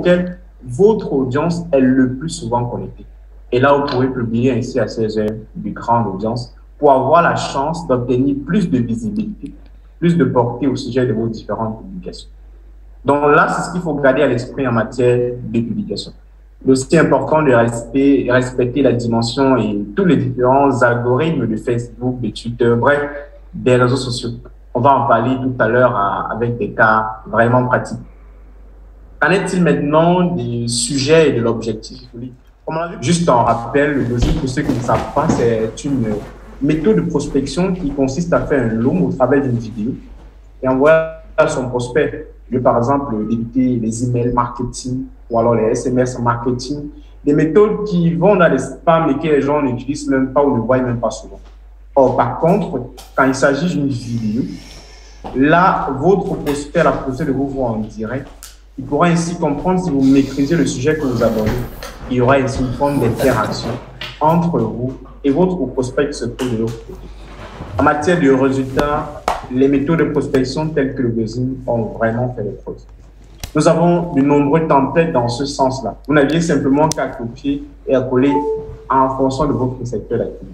auquel votre audience est le plus souvent connectée. Et là, vous pouvez publier ainsi à 16 heures de grande audience pour avoir la chance d'obtenir plus de visibilité, plus de portée au sujet de vos différentes publications. Donc là, c'est ce qu'il faut garder à l'esprit en matière de publication. Il est aussi important de respecter la dimension et tous les différents algorithmes de Facebook, de Twitter, bref, des réseaux sociaux. On va en parler tout à l'heure avec des cas vraiment pratiques. Qu'en est-il maintenant des sujets et de l'objectif? Juste en rappel, le ghosting, pour ceux qui ne savent pas, c'est une méthode de prospection qui consiste à faire un loom au travers d'une vidéo et envoyer à son prospect de, par exemple, d'éviter les emails marketing ou alors les SMS marketing, des méthodes qui vont dans les spams et que les gens n'utilisent même pas ou ne voient même pas souvent. Or, par contre, quand il s'agit d'une vidéo, là, votre prospect, la possibilité de vous voir en direct, il pourra ainsi comprendre si vous maîtrisez le sujet que vous abordez. Il y aura ainsi une forme d'interaction entre vous et votre prospect qui se trouve de l'autre côté. En matière de résultats, les méthodes de prospection telles que le ghosting ont vraiment fait les preuves. Nous avons de nombreux templates dans ce sens-là. Vous n'aviez simplement qu'à copier et à coller en fonction de votre secteur d'activité.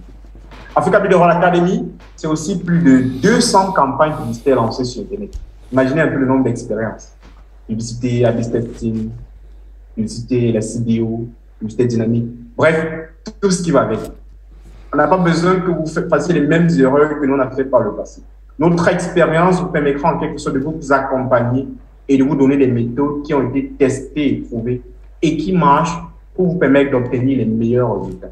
Africa Builder Academy, c'est aussi plus de 200 campagnes publicitaires lancées sur Internet. Imaginez un peu le nombre d'expériences. Publicité, A/B testing, publicité, la CBO, publicité dynamique. Bref, tout ce qui va avec. On n'a pas besoin que vous fassiez les mêmes erreurs que nous on a fait par le passé. Notre expérience vous permettra en quelque sorte de vous accompagner et de vous donner des méthodes qui ont été testées et prouvées et qui marchent pour vous permettre d'obtenir les meilleurs résultats.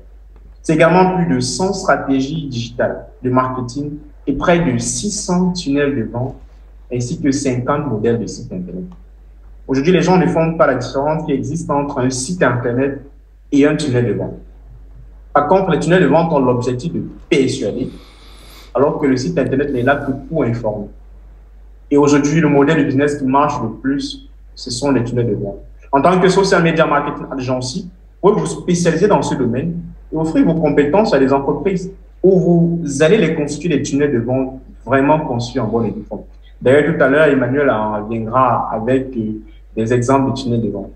C'est également plus de 100 stratégies digitales de marketing et près de 600 tunnels de vente ainsi que 50 modèles de sites Internet. Aujourd'hui, les gens ne font pas la différence qui existe entre un site Internet et un tunnel de vente. Par contre, les tunnels de vente ont l'objectif de persuader, alors que le site Internet n'est là que pour informer. Et aujourd'hui, le modèle de business qui marche le plus, ce sont les tunnels de vente. En tant que social media marketing agency, vous pouvez vous spécialiser dans ce domaine et offrir vos compétences à des entreprises où vous allez les constituer des tunnels de vente vraiment conçus en bonne et due forme. D'ailleurs, tout à l'heure, Emmanuel en viendra avec des exemples de tunnels de vente.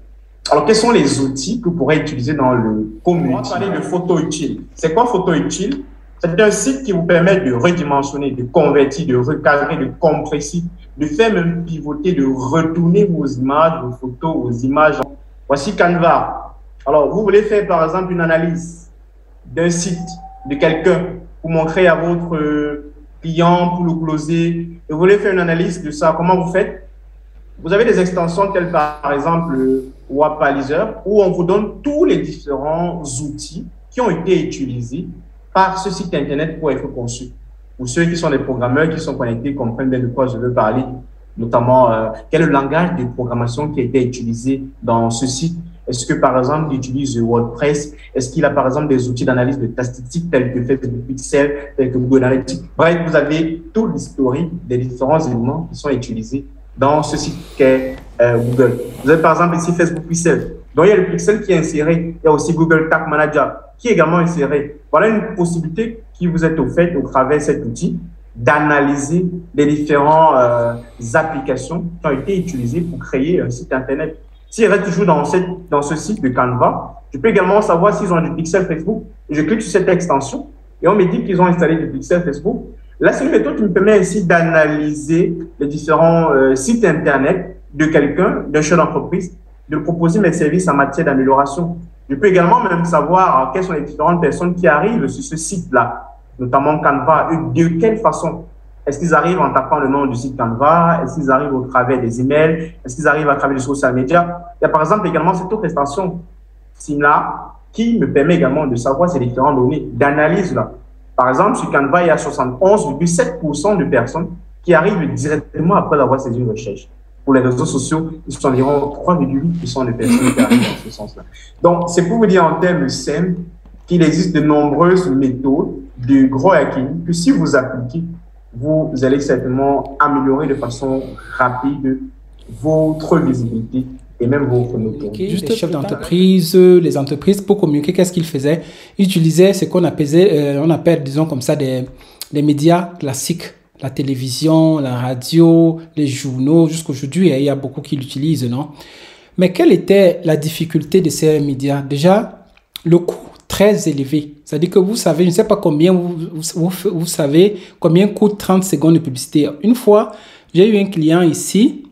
Alors, quels sont les outils que vous pourrez utiliser dans le community? On va parler de photo utile. C'est quoi photo utile? C'est un site qui vous permet de redimensionner, de convertir, de recadrer, de compresser, de faire même pivoter, de retourner vos images, vos photos, vos images. Voici Canva. Alors, vous voulez faire par exemple une analyse d'un site, de quelqu'un, pour montrer à votre client, pour le closer, et vous voulez faire une analyse de ça. Comment vous faites? Vous avez des extensions telles par exemple Wapalizer, où on vous donne tous les différents outils qui ont été utilisés par ce site Internet pour être conçu. Pour ceux qui sont des programmeurs qui sont connectés, comprennent bien de quoi je veux parler, notamment quel est le langage de programmation qui a été utilisé dans ce site. Est-ce que, par exemple, il utilise WordPress? Est-ce qu'il a, par exemple, des outils d'analyse de statistiques tels que Facebook Pixel, tels que Google Analytics? Bref, vous avez tout l'historique des différents éléments qui sont utilisés dans ce site qu'est Google. Vous avez, par exemple, ici Facebook Pixel. Donc, il y a le Pixel qui est inséré. Il y a aussi Google Tag Manager qui est également inséré. Voilà une possibilité qui vous est offerte au travers de cet outil d'analyser les différentes applications qui ont été utilisées pour créer un site Internet. S'il reste toujours dans ce site de Canva, je peux également savoir s'ils ont du pixel Facebook. Je clique sur cette extension et on me dit qu'ils ont installé du pixel Facebook. Là, c'est une méthode qui me permet ainsi d'analyser les différents sites Internet de quelqu'un, d'un chef d'entreprise, de proposer mes services en matière d'amélioration. Je peux également même savoir quelles sont les différentes personnes qui arrivent sur ce site-là, notamment Canva, et de quelle façon. Est-ce qu'ils arrivent en tapant le nom du site Canva? Est-ce qu'ils arrivent au travers des emails? Est-ce qu'ils arrivent à travers les social media? Il y a par exemple également cette autre extension, Simla, qui me permet également de savoir ces différentes données d'analyse là. Par exemple, sur Canva, il y a 71,7% de personnes qui arrivent directement après avoir saisi une recherche. Pour les réseaux sociaux, ils sont environ 3,8% de personnes qui arrivent dans ce sens-là. Donc, c'est pour vous dire en termes simples qu'il existe de nombreuses méthodes de gros hacking que si vous appliquez, vous allez certainement améliorer de façon rapide votre visibilité et même votre notoriété. Juste les chefs d'entreprise, les entreprises, pour communiquer, qu'est-ce qu'ils faisaient? Ils utilisaient ce qu'on appelle, disons comme ça, des médias classiques. La télévision, la radio, les journaux, jusqu'aujourd'hui, il y a beaucoup qui l'utilisent, non? Mais quelle était la difficulté de ces médias? Déjà, le coût très élevé. C'est-à-dire que vous savez, je ne sais pas combien vous savez combien coûte 30 secondes de publicité. Une fois, j'ai eu un client ici,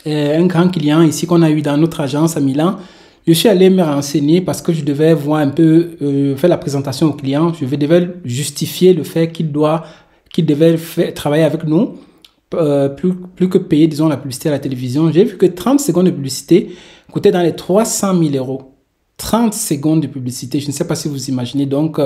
un grand client ici qu'on a eu dans notre agence à Milan. Je suis allé me renseigner parce que je devais voir un peu, faire la présentation au client. Je devais justifier le fait qu'il devait travailler avec nous, plus que payer, disons, la publicité à la télévision. J'ai vu que 30 secondes de publicité coûtaient dans les 300 000 euros. 30 secondes de publicité, je ne sais pas si vous imaginez, donc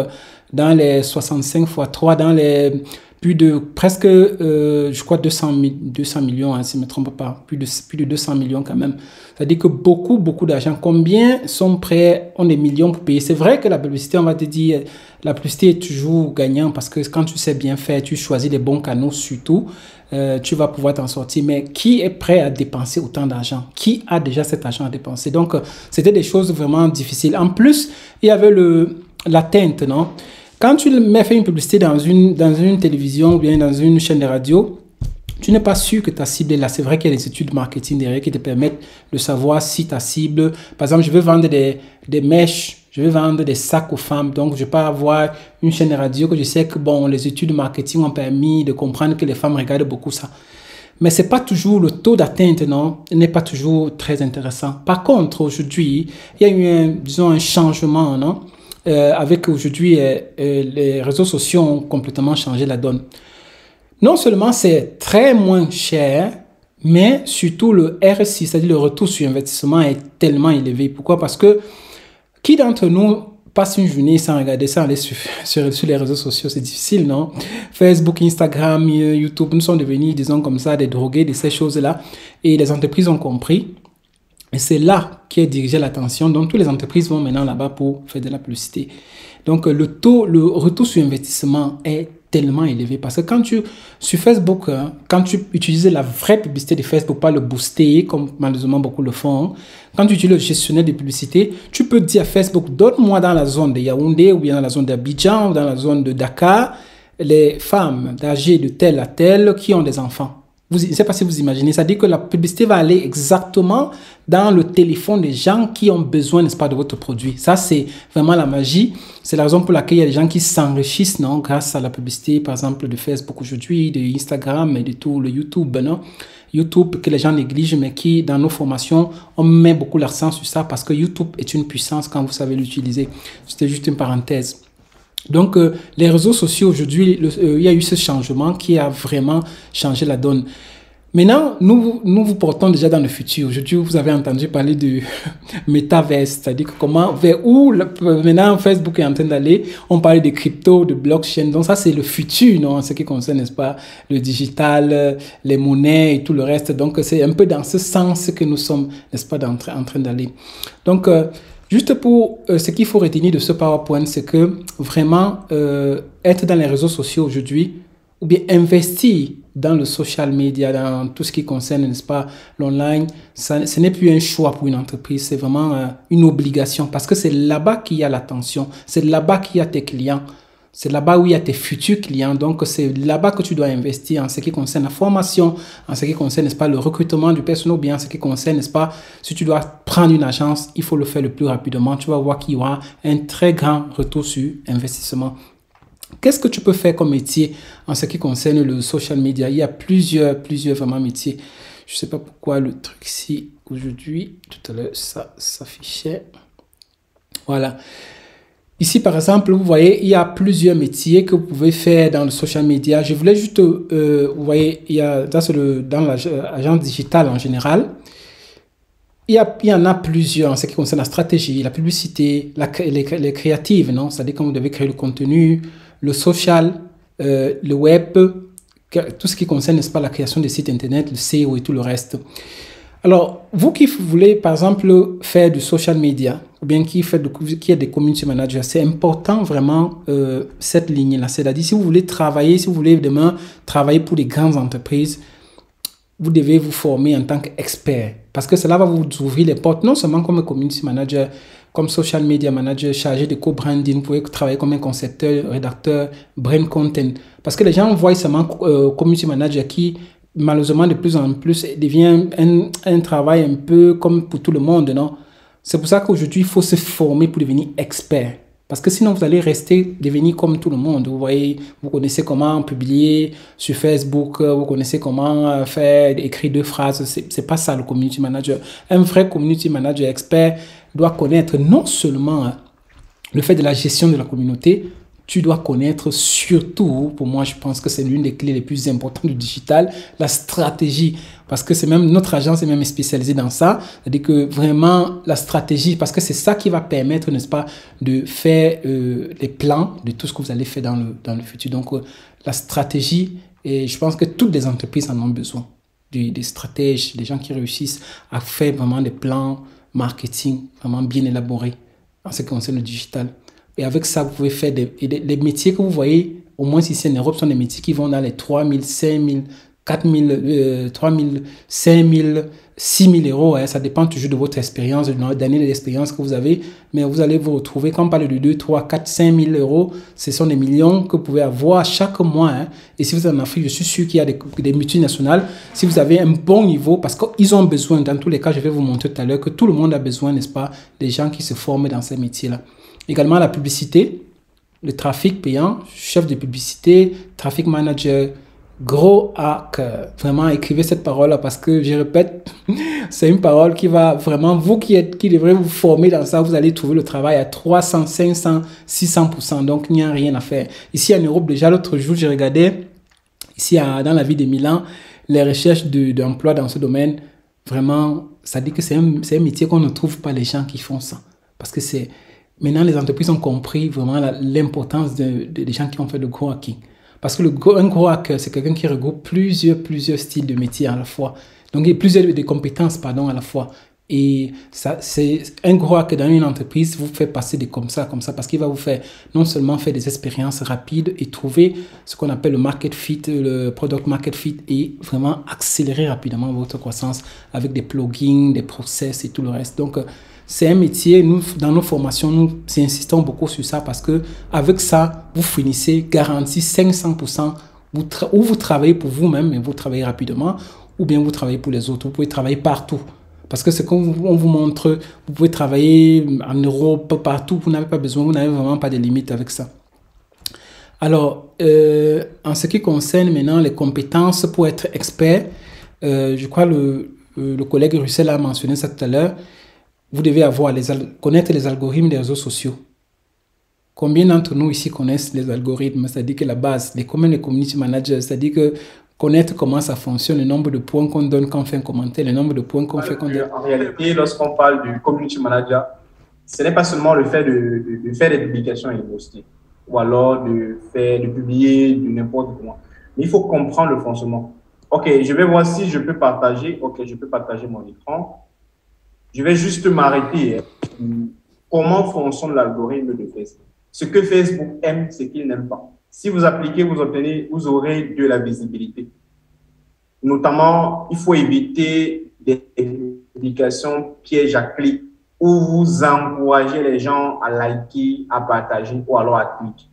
dans les 65 fois 3, dans les plus de presque, je crois 200 millions, hein, si je ne me trompe pas, plus de 200 millions quand même. C'est-à-dire que beaucoup d'argent. Combien sont prêts, ont des millions pour payer? C'est vrai que la publicité, on va te dire, la publicité est toujours gagnant parce que quand tu sais bien faire, tu choisis les bons canaux surtout, tu vas pouvoir t'en sortir. Mais qui est prêt à dépenser autant d'argent? Qui a déjà cet argent à dépenser? Donc, c'était des choses vraiment difficiles. En plus, il y avait l'atteinte, non? Quand tu fais une publicité dans une télévision ou bien dans une chaîne de radio, tu n'es pas sûr que ta cible est là. C'est vrai qu'il y a des études marketing derrière qui te permettent de savoir si ta cible... Par exemple, je veux vendre des mèches, je veux vendre des sacs aux femmes. Donc, je ne vais pas avoir une chaîne de radio que je sais que bon, les études marketing ont permis de comprendre que les femmes regardent beaucoup ça. Mais c'est pas toujours le taux d'atteinte, non, n'est pas toujours très intéressant. Par contre, aujourd'hui, il y a eu disons, un changement, non? Avec aujourd'hui, les réseaux sociaux ont complètement changé la donne. Non seulement c'est très moins cher, mais surtout le RSI, c'est-à-dire le retour sur investissement, est tellement élevé. Pourquoi? Parce que qui d'entre nous passe une journée sans regarder, sans aller sur les réseaux sociaux? C'est difficile, non? Facebook, Instagram, YouTube, nous sommes devenus, disons comme ça, des drogués de ces choses-là. Et les entreprises ont compris. Et c'est là qui est dirigé l'attention. Donc, toutes les entreprises vont maintenant là-bas pour faire de la publicité. Donc, le retour sur investissement est tellement élevé. Parce que sur Facebook, quand tu utilises la vraie publicité de Facebook, pas le booster, comme malheureusement beaucoup le font, quand tu utilises le gestionnaire de publicité, tu peux dire à Facebook, donne-moi dans la zone de Yaoundé, ou bien dans la zone d'Abidjan, ou dans la zone de Dakar, les femmes âgées de tel à tel qui ont des enfants. Je ne sais pas si vous imaginez, c'est-à-dire que la publicité va aller exactement dans le téléphone des gens qui ont besoin, n'est-ce pas, de votre produit. Ça, c'est vraiment la magie. C'est la raison pour laquelle il y a des gens qui s'enrichissent, non, grâce à la publicité, par exemple, de Facebook aujourd'hui, de Instagram et de tout le YouTube, non. YouTube que les gens négligent, mais qui, dans nos formations, on met beaucoup l'accent sur ça parce que YouTube est une puissance quand vous savez l'utiliser. C'était juste une parenthèse. Donc, les réseaux sociaux, aujourd'hui, il y a eu ce changement qui a vraiment changé la donne. Maintenant, nous vous portons déjà dans le futur. Aujourd'hui, vous avez entendu parler du Metaverse, c'est-à-dire vers où maintenant Facebook est en train d'aller. On parle de crypto, de blockchain. Donc, ça, c'est le futur, non, en ce qui concerne, n'est-ce pas, le digital, les monnaies et tout le reste. Donc, c'est un peu dans ce sens que nous sommes, n'est-ce pas, en train d'aller. Donc, juste pour ce qu'il faut retenir de ce PowerPoint, c'est que vraiment être dans les réseaux sociaux aujourd'hui, ou bien investir dans le social media, dans tout ce qui concerne, n'est-ce pas, l'online, ce n'est plus un choix pour une entreprise, c'est vraiment une obligation parce que c'est là-bas qu'il y a l'attention, c'est là-bas qu'il y a tes clients. C'est là-bas où il y a tes futurs clients. Donc, c'est là-bas que tu dois investir en ce qui concerne la formation, en ce qui concerne, n'est-ce pas, le recrutement du personnel, ou bien en ce qui concerne, n'est-ce pas, si tu dois prendre une agence, il faut le faire le plus rapidement. Tu vas voir qu'il y aura un très grand retour sur investissement. Qu'est-ce que tu peux faire comme métier en ce qui concerne le social media? Il y a plusieurs vraiment métiers. Je ne sais pas pourquoi le truc ici, aujourd'hui, tout à l'heure, ça s'affichait. Voilà. Ici, par exemple, vous voyez, il y a plusieurs métiers que vous pouvez faire dans le social media. Je voulais juste, vous voyez, il y a dans l'agence digitale en général. Il y en a plusieurs en ce qui concerne la stratégie, la publicité, les créatives, non? C'est-à-dire quand vous devez créer le contenu, le social, le web, tout ce qui concerne, n'est-ce pas, la création des sites internet, le SEO et tout le reste. Alors, vous qui voulez, par exemple, faire du social media, ou bien qui est des community managers, c'est important vraiment cette ligne-là. C'est-à-dire, si vous voulez travailler, si vous voulez demain travailler pour des grandes entreprises, vous devez vous former en tant qu'expert. Parce que cela va vous ouvrir les portes, non seulement comme community manager, comme social media manager, chargé de co-branding, vous pouvez travailler comme un concepteur, rédacteur, brand content. Parce que les gens voient seulement community manager qui malheureusement, de plus en plus, devient un travail un peu comme pour tout le monde, non? C'est pour ça qu'aujourd'hui, il faut se former pour devenir expert. Parce que sinon, vous allez rester, devenir comme tout le monde. Vous voyez, vous connaissez comment publier sur Facebook, vous connaissez comment faire, écrire 2 phrases. C'est pas ça le community manager. Un vrai community manager expert doit connaître non seulement le fait de la gestion de la communauté, tu dois connaître surtout, pour moi, je pense que c'est l'une des clés les plus importantes du digital, la stratégie. Parce que c'est même, notre agence est même spécialisée dans ça. C'est-à-dire que vraiment, la stratégie, parce que c'est ça qui va permettre, n'est-ce pas, de faire les plans de tout ce que vous allez faire dans le futur. Donc, la stratégie, et je pense que toutes les entreprises en ont besoin. Des stratèges, des gens qui réussissent à faire vraiment des plans marketing vraiment bien élaborés en ce qui concerne le digital. Et avec ça, vous pouvez faire les métiers que vous voyez, au moins ici en Europe, sont des métiers qui vont dans les 3 000, 5 000, 4 000, 3 000, 5 000, 6 000 euros. Hein. Ça dépend toujours de votre expérience, de l'année d'expérience que vous avez. Mais vous allez vous retrouver, quand on parle de 2, 3, 4, 5 000 euros, ce sont des millions que vous pouvez avoir chaque mois. Hein. Et si vous êtes en Afrique, je suis sûr qu'il y a des multinationales. Si vous avez un bon niveau, parce qu'ils ont besoin, dans tous les cas, je vais vous montrer tout à l'heure que tout le monde a besoin, n'est-ce pas, des gens qui se forment dans ces métiers-là. Également la publicité, le trafic payant, chef de publicité, traffic manager, gros à cœur. Vraiment, écrivez cette parole-là parce que, je répète, c'est une parole qui va vraiment, vous qui devrez vous former dans ça, vous allez trouver le travail à 300, 500, 600%. Donc, il n'y a rien à faire. Ici en Europe, déjà l'autre jour, j'ai regardé, ici dans la ville de Milan, les recherches d'emploi dans ce domaine. Vraiment, ça dit que c'est un métier qu'on ne trouve pas les gens qui font ça. Parce que maintenant, les entreprises ont compris vraiment l'importance des gens qui ont fait le gros hacking. Parce que un gros hacker, c'est quelqu'un qui regroupe plusieurs styles de métiers à la fois. Donc, il y a plusieurs compétences, à la fois. Et ça, c'est un gros hacker dans une entreprise, vous fait passer comme ça, parce qu'il va vous faire non seulement faire des expériences rapides et trouver ce qu'on appelle le market fit, le product market fit, et vraiment accélérer rapidement votre croissance avec des plugins, des process et tout le reste. Donc, c'est un métier, nous, dans nos formations, nous insistons beaucoup sur ça parce que avec ça, vous finissez garanti 500%, ou vous travaillez pour vous-même et vous travaillez rapidement, ou bien vous travaillez pour les autres, vous pouvez travailler partout. Parce que c'est comme on vous montre, vous pouvez travailler en Europe, partout, vous n'avez pas besoin, vous n'avez vraiment pas de limites avec ça. Alors, en ce qui concerne maintenant les compétences pour être expert, je crois le collègue Russell a mentionné ça tout à l'heure, vous devez connaître les algorithmes des réseaux sociaux. Combien d'entre nous ici connaissent les algorithmes? C'est-à-dire que la base, les community managers, c'est-à-dire que connaître comment ça fonctionne, le nombre de points qu'on donne quand on fait un commentaire, le nombre de points qu'on fait quand on donne. En réalité, lorsqu'on parle du community manager, ce n'est pas seulement le fait de faire des publications et de poster, ou alors de publier de n'importe comment. Mais il faut comprendre le fonctionnement. Ok, je vais voir si je peux partager. Ok, je peux partager mon écran. Je vais juste m'arrêter. Comment fonctionne l'algorithme de Facebook? Ce que Facebook aime, ce qu'il n'aime pas. Si vous appliquez, vous aurez de la visibilité. Notamment, il faut éviter des publications pièges à clics où vous encouragez les gens à liker, à partager ou alors à cliquer.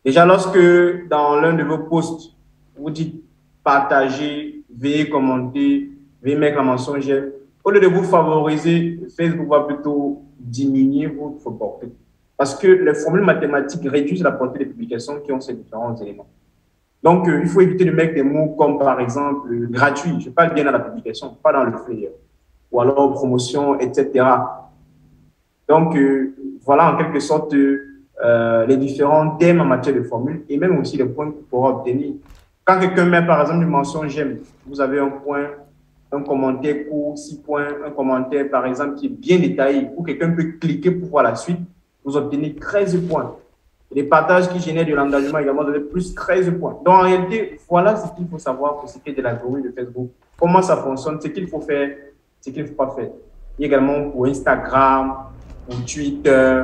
Déjà, lorsque dans l'un de vos posts, vous dites partager, veuillez commenter, veuillez mettre la mention j'aime, au lieu de vous favoriser, Facebook va plutôt diminuer votre portée. Parce que les formules mathématiques réduisent la portée des publications qui ont ces différents éléments. Donc, il faut éviter de mettre des mots comme, par exemple, gratuit. Je parle bien dans la publication, pas dans le flyer. Ou alors promotion, etc. Donc, voilà en quelque sorte les différents thèmes en matière de formules et même aussi les points que vous pourrez obtenir. Quand quelqu'un met, par exemple, une mention j'aime, vous avez un point, un commentaire court, 6 points, un commentaire, par exemple, qui est bien détaillé, où quelqu'un peut cliquer pour voir la suite, vous obtenez 13 points. Et les partages qui génèrent de l'engagement également, vous avez plus 13 points. Donc, en réalité, voilà ce qu'il faut savoir pour ce qui est de l'algorithme de Facebook. Comment ça fonctionne, ce qu'il faut faire, ce qu'il ne faut pas faire. Et également pour Instagram, pour Twitter,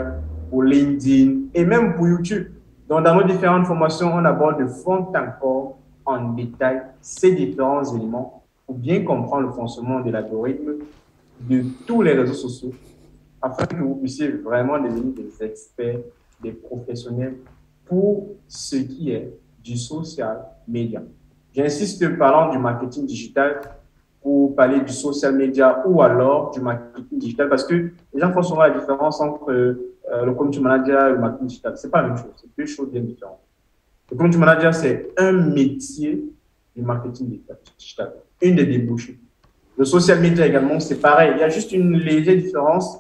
pour LinkedIn et même pour YouTube. Donc, dans nos différentes formations, on aborde de fond encore en détail ces différents éléments pour bien comprendre le fonctionnement de l'algorithme de tous les réseaux sociaux afin que vous puissiez vraiment devenir des experts, des professionnels pour ce qui est du social media. J'insiste parlant du marketing digital pour parler du social media ou alors du marketing digital parce que les gens font souvent la différence entre le community manager et le marketing digital. C'est pas la même chose, c'est deux choses bien différentes. Le community manager, c'est un métier du marketing digital, une des débouchés. Le social media également, c'est pareil. Il y a juste une légère différence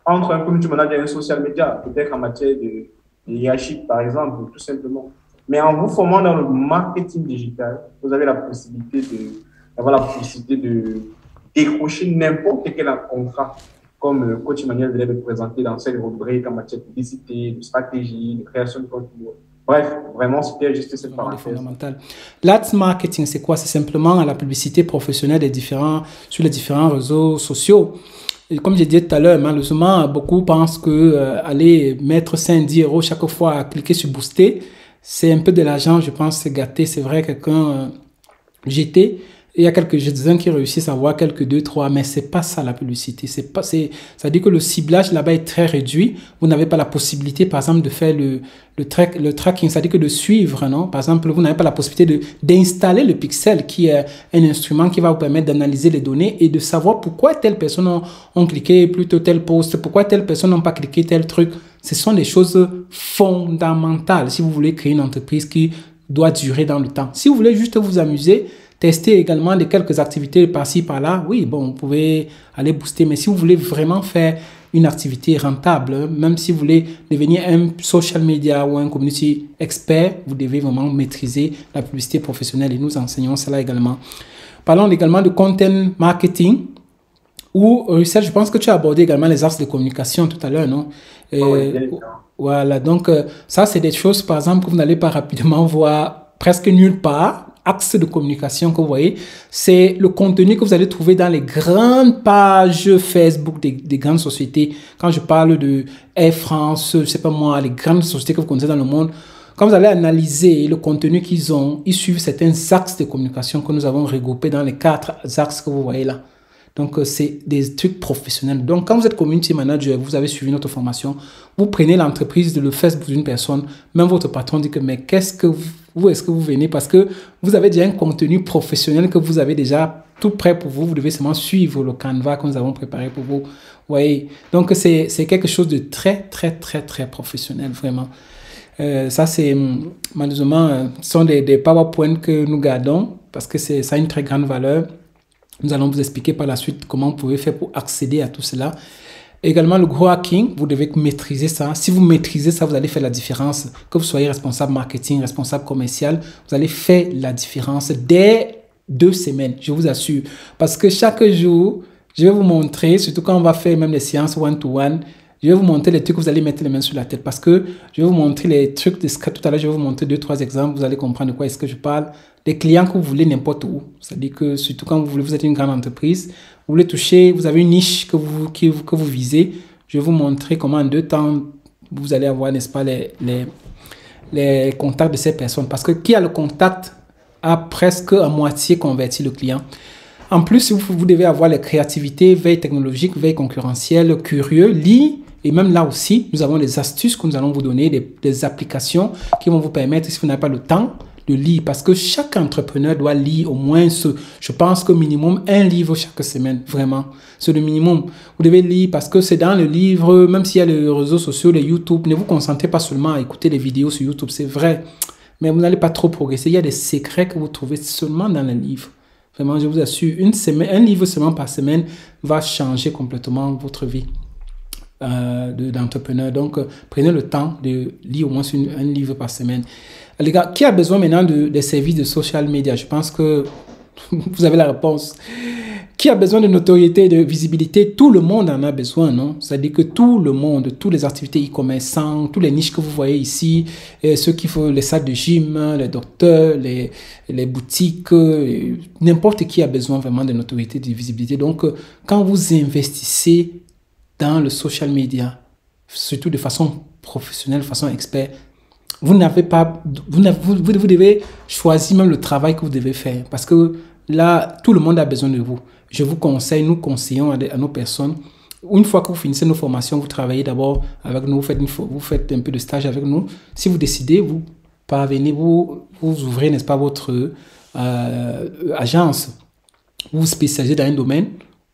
entre un community manager et un social media, peut-être en matière de hiérarchie, par exemple, tout simplement. Mais en vous formant dans le marketing digital, vous avez la possibilité de décrocher n'importe quel contrat, comme le coach Emmanuel venait de présenter dans cette rubrique en matière de publicité, de stratégie, de création de contenu. Bref, vraiment, c'était juste cette parenthèse. L'Ads marketing, c'est quoi? C'est simplement la publicité professionnelle sur les différents réseaux sociaux. Et comme j'ai dit tout à l'heure, malheureusement, beaucoup pensent que aller mettre 5-10 € chaque fois à cliquer sur booster, c'est un peu de l'argent, je pense, c'est gâté. C'est vrai, quelqu'un jeté. Il y a quelques-uns qui réussissent à avoir quelques 2-3, mais c'est pas ça la publicité. Ça dit que le ciblage là-bas est très réduit. Vous n'avez pas la possibilité, par exemple, de faire le tracking, c'est-à-dire que de suivre, non? Par exemple, vous n'avez pas la possibilité d'installer le pixel, qui est un instrument qui va vous permettre d'analyser les données et de savoir pourquoi telle personne ont cliqué plutôt tel post, pourquoi telle personne n'a pas cliqué tel truc. Ce sont des choses fondamentales si vous voulez créer une entreprise qui doit durer dans le temps. Si vous voulez juste vous amuser, tester également quelques activités par-ci, par-là. Oui, bon, vous pouvez aller booster. Mais si vous voulez vraiment faire une activité rentable, même si vous voulez devenir un social media ou un community expert, vous devez vraiment maîtriser la publicité professionnelle et nous enseignons cela également. Parlons également de content marketing ou research. Je pense que tu as abordé également les axes de communication tout à l'heure, non? Voilà, donc ça, c'est des choses, par exemple, que vous n'allez pas rapidement voir presque nulle part. Axe de communication que vous voyez, c'est le contenu que vous allez trouver dans les grandes pages Facebook des grandes sociétés. Quand je parle de Air France, je sais pas moi, les grandes sociétés que vous connaissez dans le monde, quand vous allez analyser le contenu qu'ils ont, ils suivent certains axes de communication que nous avons regroupés dans les 4 axes que vous voyez là. Donc, c'est des trucs professionnels. Donc, quand vous êtes community manager, vous avez suivi notre formation, vous prenez l'entreprise de le Facebook d'une personne, même votre patron dit que, mais où est-ce que vous venez? Parce que vous avez déjà un contenu professionnel que vous avez déjà tout prêt pour vous. Vous devez seulement suivre le canevas que nous avons préparé pour vous. Vous voyez? Donc, c'est quelque chose de très, très, très, très professionnel, vraiment. Ça, c'est malheureusement, ce sont des PowerPoint que nous gardons parce que ça a une très grande valeur. Nous allons vous expliquer par la suite comment vous pouvez faire pour accéder à tout cela. Également, le growth hacking, vous devez maîtriser ça. Si vous maîtrisez ça, vous allez faire la différence. Que vous soyez responsable marketing, responsable commercial, vous allez faire la différence dès 2 semaines, je vous assure. Parce que chaque jour, je vais vous montrer, surtout quand on va faire même les séances one-to-one, je vais vous montrer les trucs que vous allez mettre les mains sur la tête. Parce que je vais vous montrer les trucs de tout à l'heure, je vais vous montrer 2-3 exemples, vous allez comprendre de quoi est-ce que je parle. Des clients que vous voulez n'importe où. C'est-à-dire que surtout quand vous êtes une grande entreprise, vous voulez toucher, vous avez une niche que vous visez. Je vais vous montrer comment en 2 temps, vous allez avoir, n'est-ce pas, les contacts de ces personnes. Parce que qui a le contact a presque à moitié converti le client. En plus, vous devez avoir les créativités, veille technologique, veille concurrentielle, curieux, et même là aussi, nous avons des astuces que nous allons vous donner, des applications qui vont vous permettre, si vous n'avez pas le temps, de lire, parce que chaque entrepreneur doit lire au moins je pense que minimum 1 livre chaque semaine, vraiment. C'est le minimum. Vous devez lire parce que c'est dans le livre, même s'il y a les réseaux sociaux, les YouTube, ne vous concentrez pas seulement à écouter les vidéos sur YouTube, c'est vrai, mais vous n'allez pas trop progresser. Il y a des secrets que vous trouvez seulement dans les livres. Vraiment, je vous assure, un livre seulement par semaine va changer complètement votre vie d'entrepreneur. Donc, prenez le temps de lire au moins un livre par semaine. Les gars, qui a besoin maintenant des services de social media? Je pense que vous avez la réponse. Qui a besoin de notoriété et de visibilité? Tout le monde en a besoin, non? C'est-à-dire que tout le monde, toutes les activités e-commerce, toutes les niches que vous voyez ici, ceux qui font les salles de gym, les docteurs, les boutiques, n'importe qui a besoin vraiment de notoriété et de visibilité. Donc, quand vous investissez dans le social media, surtout de façon professionnelle, de façon expert, vous devez choisir même le travail que vous devez faire. Parce que là, tout le monde a besoin de vous. Je vous conseille, nous conseillons à nos personnes. Une fois que vous finissez nos formations, vous travaillez d'abord avec nous, vous faites un peu de stage avec nous. Si vous décidez, vous parvenez, vous ouvrez, n'est-ce pas, votre agence, vous vous spécialisez dans un domaine,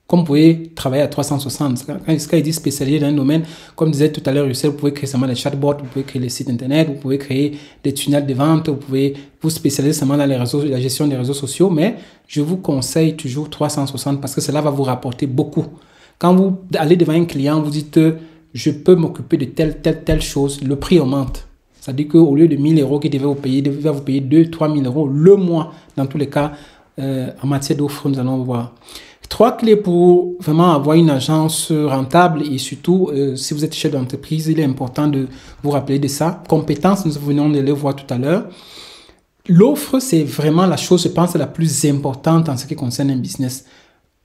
comme vous pouvez travailler à 360. Quand il dit spécialisé dans un domaine, comme disait tout à l'heure Russell, vous pouvez créer seulement des chatbots, vous pouvez créer les sites internet, vous pouvez créer des tunnels de vente, vous pouvez vous spécialiser seulement dans les réseaux, la gestion des réseaux sociaux, mais je vous conseille toujours 360 parce que cela va vous rapporter beaucoup. Quand vous allez devant un client, vous dites je peux m'occuper de telle chose, le prix augmente. C'est-à-dire qu'au lieu de 1000 euros qu'il devait vous payer, il va vous payer 2-3 000 euros le mois. Dans tous les cas, en matière d'offres, nous allons voir. 3 clés pour vraiment avoir une agence rentable et surtout, si vous êtes chef d'entreprise, il est important de vous rappeler de ça. Compétences, nous venons de les voir tout à l'heure. L'offre, c'est vraiment la chose, je pense, la plus importante en ce qui concerne un business.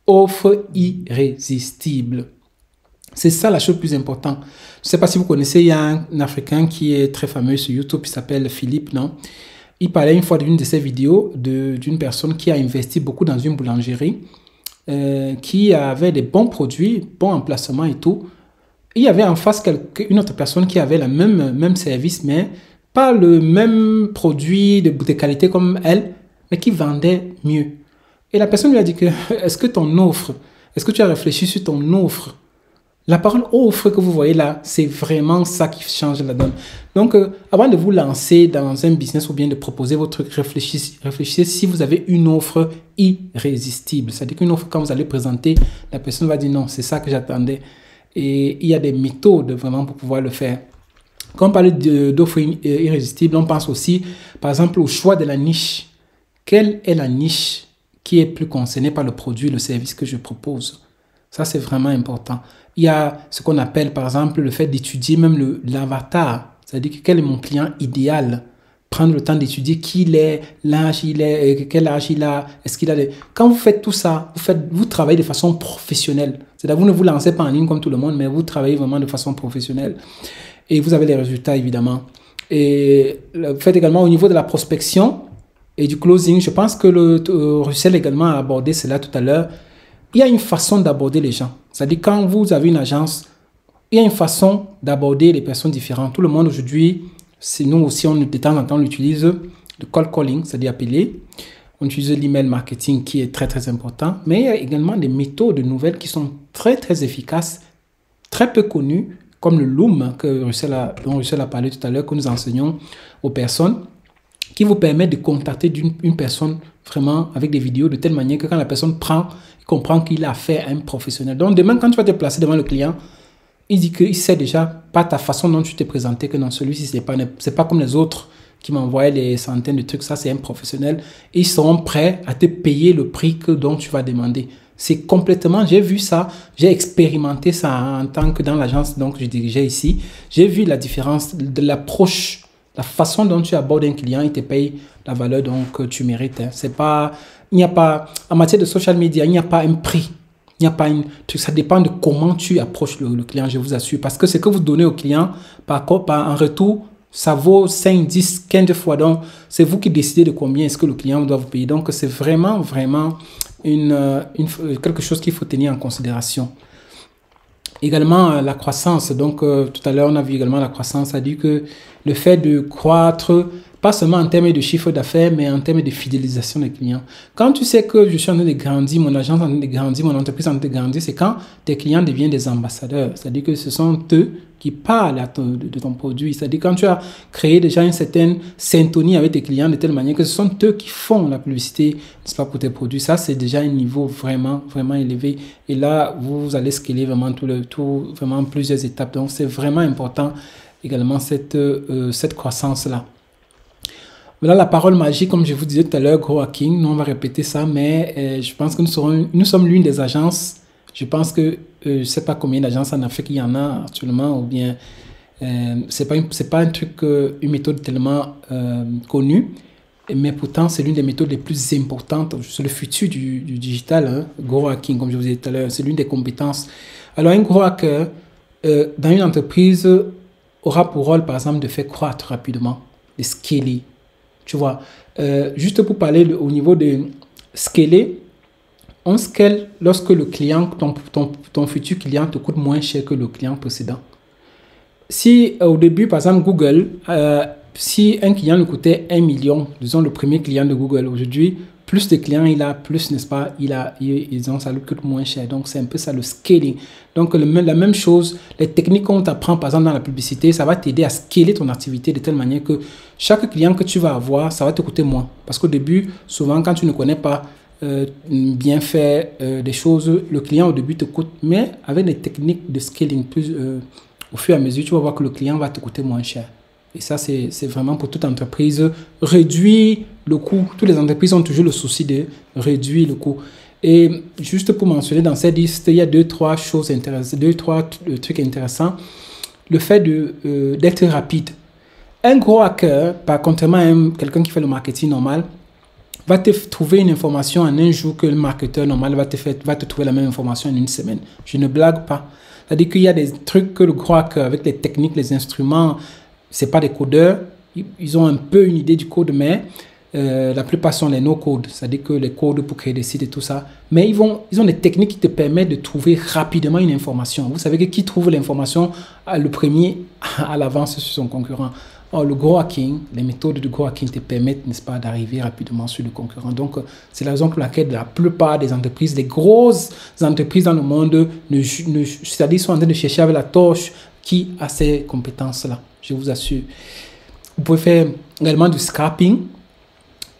Offre irrésistible. C'est ça la chose plus importante. Je ne sais pas si vous connaissez, il y a un Africain qui est très fameux sur YouTube, il s'appelle Philippe, non? Il parlait une fois d'une de ses vidéos d'une personne qui a investi beaucoup dans une boulangerie, qui avait des bons produits, bons emplacements et tout. Il y avait en face une autre personne qui avait le même service, mais pas le même produit de qualité comme elle, mais qui vendait mieux. Et la personne lui a dit que, est-ce que tu as réfléchi sur ton offre? La parole offre que vous voyez là, c'est vraiment ça qui change la donne. Donc, avant de vous lancer dans un business ou bien de proposer votre truc, réfléchissez si vous avez une offre irrésistible. C'est-à-dire qu'une offre, quand vous allez présenter, la personne va dire non, c'est ça que j'attendais. Et il y a des méthodes vraiment pour pouvoir le faire. Quand on parle d'offres irrésistibles, on pense aussi, par exemple, au choix de la niche. Quelle est la niche qui est plus concernée par le produit, le service que je propose? Ça, c'est vraiment important. Il y a ce qu'on appelle, par exemple, le fait d'étudier même l'avatar. C'est-à-dire quel est mon client idéal. Prendre le temps d'étudier qui il est, l'âge il est, quel âge il a, est-ce qu'il a des... Quand vous faites tout ça, vous travaillez de façon professionnelle. C'est-à-dire vous ne vous lancez pas en ligne comme tout le monde, mais vous travaillez vraiment de façon professionnelle. Et vous avez les résultats, évidemment. Et vous faites également au niveau de la prospection et du closing. Je pense que Russell également a abordé cela tout à l'heure. Il y a une façon d'aborder les gens. C'est-à-dire quand vous avez une agence, il y a une façon d'aborder les personnes différentes. Tout le monde aujourd'hui, nous aussi, de temps en temps, on utilise le call calling, c'est-à-dire appeler. On utilise l'email marketing qui est très, très important. Mais il y a également des méthodes nouvelles qui sont très, très efficaces, très peu connues, comme le Loom dont Russell a parlé tout à l'heure, que nous enseignons aux personnes, qui vous permet de contacter une personne vraiment avec des vidéos de telle manière que quand la personne comprend qu'il a affaire à un professionnel. Donc demain, quand tu vas te placer devant le client, il dit qu'il sait déjà par ta façon dont tu t'es présenté que non, celui-ci, c'est pas comme les autres qui m'envoyaient des centaines de trucs. Ça, c'est un professionnel. Et ils seront prêts à te payer le prix dont tu vas demander. C'est complètement, j'ai vu ça, j'ai expérimenté ça en tant que dans l'agence donc je dirigeais ici. J'ai vu la différence de l'approche, la façon dont tu abordes un client, il te paye la valeur donc tu mérites. C'est pas, il n'y a pas, en matière de social media, il n'y a pas un prix. Il n'y a pas ça dépend de comment tu approches le client, je vous assure. Parce que ce que vous donnez au client, en retour, ça vaut 5, 10, 15 fois. Donc, c'est vous qui décidez de combien est-ce que le client doit vous payer. Donc, c'est vraiment, vraiment quelque chose qu'il faut tenir en considération. Également, la croissance. Donc, tout à l'heure, on a vu également la croissance. Ça dit que le fait de croître, pas seulement en termes de chiffre d'affaires, mais en termes de fidélisation des clients. Quand tu sais que je suis en train de grandir, mon agence est en train de grandir, mon entreprise est en train de grandir, c'est quand tes clients deviennent des ambassadeurs. C'est-à-dire que ce sont eux qui parlent de ton produit. C'est-à-dire quand tu as créé déjà une certaine syntonie avec tes clients de telle manière que ce sont eux qui font la publicité, n'est-ce pas, pour tes produits. Ça, c'est déjà un niveau vraiment, vraiment élevé. Et là, vous allez scaler vraiment vraiment plusieurs étapes. Donc, c'est vraiment important également cette croissance-là. Voilà la parole magique, comme je vous disais tout à l'heure, Grow Hacking. Nous, on va répéter ça, mais je pense que nous sommes l'une des agences. Je pense que je ne sais pas combien d'agences en Afrique il y en a actuellement, ou bien c'est pas un truc, une méthode tellement connue, mais pourtant c'est l'une des méthodes les plus importantes. C'est le futur du digital, hein, Grow Hacking, comme je vous disais tout à l'heure. C'est l'une des compétences. Alors, un Grow Hacker dans une entreprise aura pour rôle, par exemple, de faire croître rapidement, de scaler. Tu vois, juste pour parler au niveau de scaler, on scale lorsque le client, ton futur client te coûte moins cher que le client précédent. Si au début, par exemple, Google si un client nous coûtait 1 million, disons le premier client de Google aujourd'hui, plus de clients il a, plus, n'est-ce pas, ça lui coûte moins cher. Donc, c'est un peu ça le scaling. Donc, la même chose, les techniques qu'on t'apprend, par exemple, dans la publicité, ça va t'aider à scaler ton activité de telle manière que chaque client que tu vas avoir, ça va te coûter moins. Parce qu'au début, souvent, quand tu ne connais pas bien faire des choses, le client au début te coûte, mais avec les techniques de scaling, au fur et à mesure, tu vas voir que le client va te coûter moins cher. Et ça, c'est vraiment pour toute entreprise, réduire le coût. Toutes les entreprises ont toujours le souci de réduire le coût. Et juste pour mentionner dans cette liste, il y a deux, trois choses intéressantes, deux, trois trucs intéressants. Le fait d'être rapide. Un gros hacker, contrairement à quelqu'un qui fait le marketing normal, va te trouver une information en un jour que le marketeur normal va te trouver la même information en une semaine. Je ne blague pas. C'est-à-dire qu'il y a des trucs que le gros hacker, avec les techniques, les instruments, c'est pas des codeurs, ils ont un peu une idée du code, mais la plupart sont les no-code, c'est-à-dire que les codes pour créer des sites et tout ça. Mais ils ont des techniques qui te permettent de trouver rapidement une information. Vous savez que qui trouve l'information le premier à l'avance sur son concurrent. Or, le gros hacking, les méthodes de gros hacking te permettent, n'est-ce pas, d'arriver rapidement sur le concurrent. Donc, c'est la raison pour laquelle la plupart des entreprises, les grosses entreprises dans le monde, c'est-à-dire sont en train de chercher avec la torche qui a ces compétences-là. Je vous assure. Vous pouvez faire également du scrapping.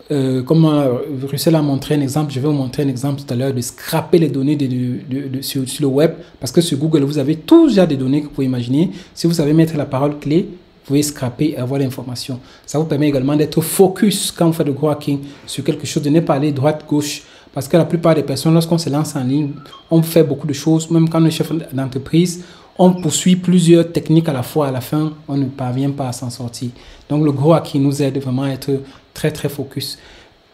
Comme Russell a montré un exemple, je vais vous montrer un exemple tout à l'heure de scraper les données sur le web. Parce que sur Google, vous avez tout déjà des données que vous pouvez imaginer. Si vous savez mettre la parole clé, vous pouvez scraper et avoir l'information. Ça vous permet également d'être focus quand vous faites du gros hacking sur quelque chose, de ne pas aller droite-gauche. Parce que la plupart des personnes, lorsqu'on se lance en ligne, on fait beaucoup de choses. Même quand on est chef d'entreprise, on poursuit plusieurs techniques à la fois. À la fin, on ne parvient pas à s'en sortir. Donc, le gros hacking nous aide vraiment à être très, très focus.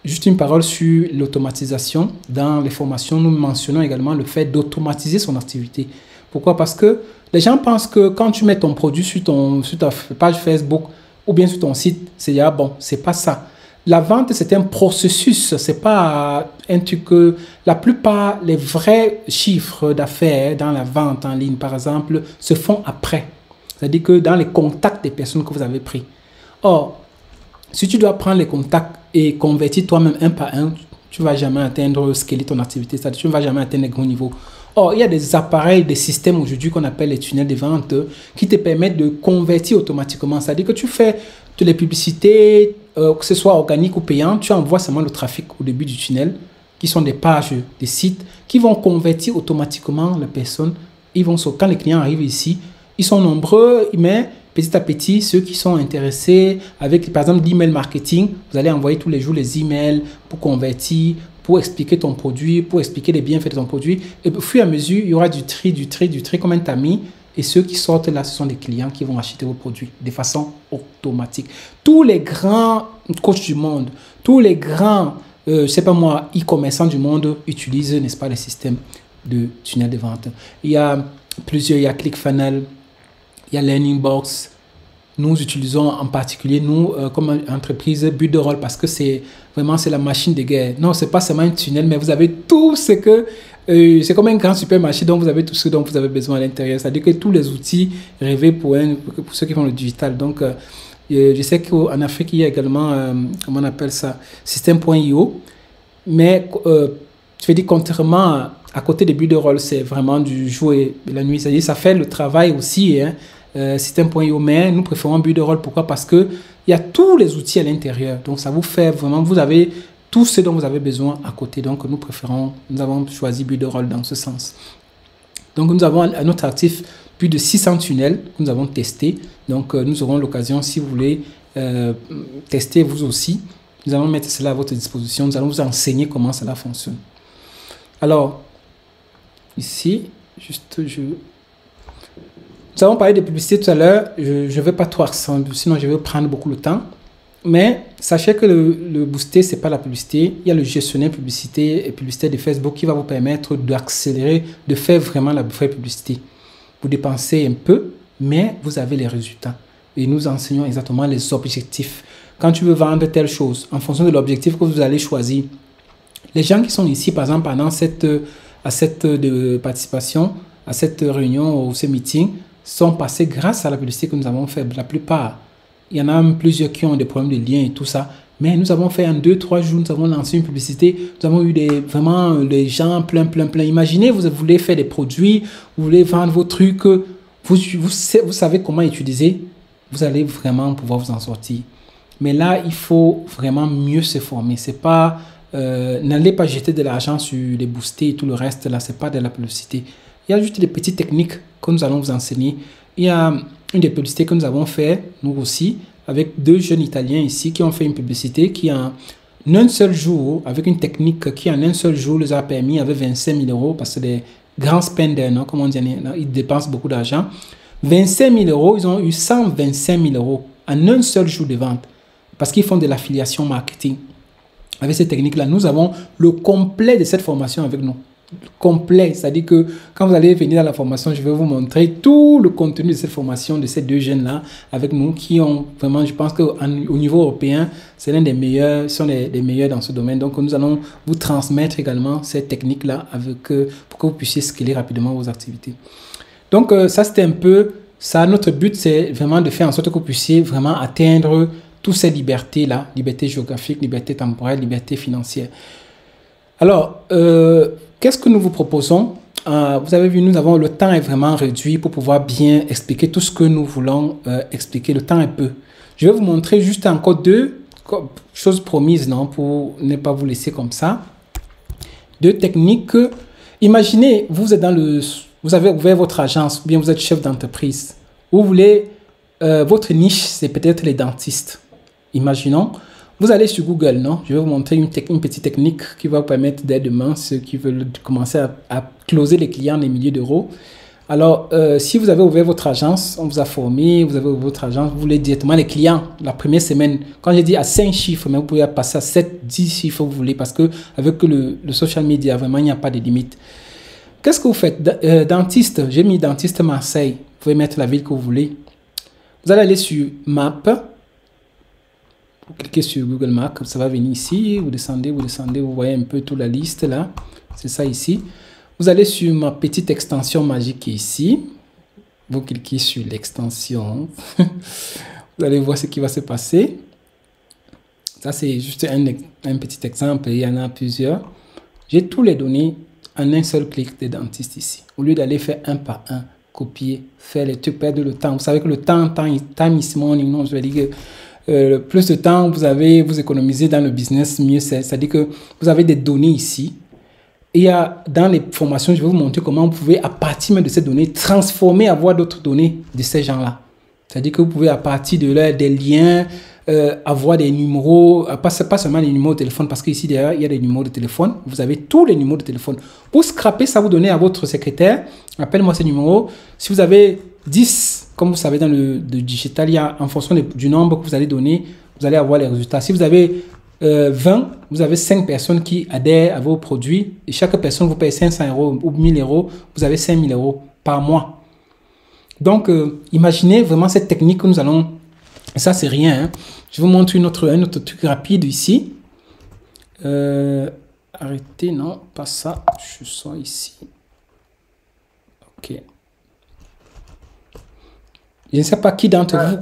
Juste une parole sur l'automatisation. Dans les formations, nous mentionnons également le fait d'automatiser son activité. Pourquoi? Parce que les gens pensent que quand tu mets ton produit sur ta page Facebook ou bien sur ton site, c'est déjà bon. C'est pas ça. La vente, c'est un processus, c'est pas un truc que la plupart, les vrais chiffres d'affaires dans la vente en ligne, par exemple, se font après. C'est-à-dire que dans les contacts des personnes que vous avez pris. Or, si tu dois prendre les contacts et convertir toi-même un par un, tu ne vas jamais atteindre scaler ton activité, c'est-à-dire que tu ne vas jamais atteindre les gros niveaux. Or, il y a des appareils, des systèmes aujourd'hui qu'on appelle les tunnels de vente qui te permettent de convertir automatiquement. C'est-à-dire que tu fais toutes les publicités, que ce soit organique ou payant, tu envoies seulement le trafic au début du tunnel, qui sont des pages, des sites, qui vont convertir automatiquement les personnes. Quand les clients arrivent ici, ils sont nombreux, mais petit à petit, ceux qui sont intéressés avec, par exemple, l'email marketing, vous allez envoyer tous les jours les emails pour convertir, pour expliquer ton produit, pour expliquer les bienfaits de ton produit. Et au fur et à mesure, il y aura du tri, comme un tamis. Et ceux qui sortent là, ce sont des clients qui vont acheter vos produits de façon automatique. Tous les grands coachs du monde, tous les grands, e-commerçants du monde utilisent, n'est-ce pas, les systèmes de tunnel de vente. Il y a plusieurs, il y a ClickFunnels, il y a Learning Box. Nous utilisons en particulier, nous, comme entreprise, Builderall, parce que c'est la machine de guerre. Non, c'est pas seulement un tunnel, mais vous avez tout ce que... c'est comme un grand supermarché, donc vous avez tout ce dont vous avez besoin à l'intérieur. C'est-à-dire que tous les outils rêvés pour ceux qui font le digital. Donc, je sais qu'en Afrique, il y a également, comment on appelle ça, System.io. Mais, je veux dire, contrairement à côté des Builderall, c'est vraiment du jour et de la nuit. C'est-à-dire ça fait le travail aussi, hein. System.io, mais nous préférons Builderall. Pourquoi? Parce qu'il y a tous les outils à l'intérieur. Donc, ça vous fait vraiment, vous avez tout ce dont vous avez besoin à côté. Donc, nous avons choisi Builderall dans ce sens. Donc, nous avons à notre actif plus de 600 tunnels que nous avons testés. Donc, nous aurons l'occasion, si vous voulez, tester vous aussi. Nous allons mettre cela à votre disposition. Nous allons vous enseigner comment cela fonctionne. Alors, ici, nous avons parlé de publicité tout à l'heure. Je ne vais pas tout accent, sinon je vais prendre beaucoup de temps. Mais sachez que le booster, ce n'est pas la publicité. Il y a le gestionnaire publicité et publicité de Facebook qui va vous permettre d'accélérer, de faire vraiment la vraie publicité. Vous dépensez un peu, mais vous avez les résultats. Et nous enseignons exactement les objectifs. Quand tu veux vendre telle chose, en fonction de l'objectif que vous allez choisir, les gens qui sont ici, par exemple, pendant cette participation, à cette réunion ou ce meeting, sont passés grâce à la publicité que nous avons faite. La plupart. Il y en a plusieurs qui ont des problèmes de lien et tout ça. Mais nous avons fait en 2-3 jours, nous avons lancé une publicité. Nous avons eu vraiment les gens plein. Imaginez, vous voulez faire des produits, vous voulez vendre vos trucs. Vous savez comment utiliser. Vous allez vraiment pouvoir vous en sortir. Mais là, il faut vraiment mieux se former. C'est pas... n'allez pas jeter de l'argent sur les boostés et tout le reste. Là, c'est pas de la publicité. Il y a juste des petites techniques que nous allons vous enseigner. Il y a une des publicités que nous avons fait, nous aussi, avec 2 jeunes Italiens ici qui ont fait une publicité qui en un seul jour, avec une technique qui en un seul jour les a permis, avec 25 000 euros, parce que des grands spenders, non, comme on dit, ils dépensent beaucoup d'argent. 25 000 euros, ils ont eu 125 000 euros en un seul jour de vente, parce qu'ils font de l'affiliation marketing. Avec cette technique-là, nous avons le complet de cette formation avec nous. Complet, c'est-à-dire que quand vous allez venir dans la formation, je vais vous montrer tout le contenu de cette formation de ces 2 jeunes-là avec nous qui ont vraiment, je pense qu'au niveau européen, c'est l'un des meilleurs, sont les meilleurs dans ce domaine. Donc, nous allons vous transmettre également cette technique-là pour que vous puissiez scaler rapidement vos activités. Donc, ça, c'était un peu ça. Notre but, c'est vraiment de faire en sorte que vous puissiez vraiment atteindre toutes ces libertés-là, liberté géographique, liberté temporelle, liberté financière. Alors, qu'est-ce que nous vous proposons? Vous avez vu, le temps est vraiment réduit pour pouvoir bien expliquer tout ce que nous voulons expliquer. Le temps est peu. Je vais vous montrer juste encore 2 choses promises, non, pour ne pas vous laisser comme ça. 2 techniques. Imaginez, vous avez ouvert votre agence, ou bien vous êtes chef d'entreprise. Vous voulez, votre niche, c'est peut-être les dentistes. Imaginons. Vous allez sur Google, non? Je vais vous montrer une petite technique qui va vous permettre dès demain, ceux qui veulent commencer à closer les clients des milliers d'euros. Alors, si vous avez ouvert votre agence, on vous a formé, vous avez ouvert votre agence, vous voulez directement les clients la première semaine. Quand j'ai dit à 5 chiffres, mais vous pouvez passer à 7, 10 chiffres, vous voulez, parce que avec le social media, vraiment, il n'y a pas de limite. Qu'est-ce que vous faites? Dentiste, j'ai mis dentiste Marseille. Vous pouvez mettre la ville que vous voulez. Vous allez aller sur Map. Vous cliquez sur Google Maps, ça va venir ici, vous descendez, vous voyez un peu toute la liste là, c'est ça ici. Vous allez sur ma petite extension magique ici, vous cliquez sur l'extension, vous allez voir ce qui va se passer. Ça c'est juste un petit exemple, il y en a plusieurs. J'ai tous les données en un seul clic des dentistes ici. Au lieu d'aller faire un par un, copier, faire les trucs, perdre le temps. Vous savez que le temps is money, non, je vais dire que plus de temps vous économisez dans le business, mieux c'est. C'est-à-dire que vous avez des données ici. Et dans les formations, je vais vous montrer comment vous pouvez, à partir de ces données, transformer, avoir d'autres données de ces gens-là. C'est-à-dire que vous pouvez, à partir de là, des liens, avoir des numéros, pas seulement les numéros de téléphone, parce qu'ici, derrière, il y a des numéros de téléphone. Vous avez tous les numéros de téléphone. Pour scraper ça, vous donnez à votre secrétaire, appelle-moi ces numéros. Si vous avez 10, comme vous savez, dans le digital, il y a, en fonction du nombre que vous allez donner, vous allez avoir les résultats. Si vous avez 20, vous avez 5 personnes qui adhèrent à vos produits et chaque personne vous paye 500 euros ou 1000 euros, vous avez 5000 euros par mois. Donc, imaginez vraiment cette technique que nous allons... Ça, c'est rien. Hein. Je vous montre un autre truc rapide ici. Arrêtez, non, pas ça. Je sors ici. OK. Je ne sais pas qui d'entre vous...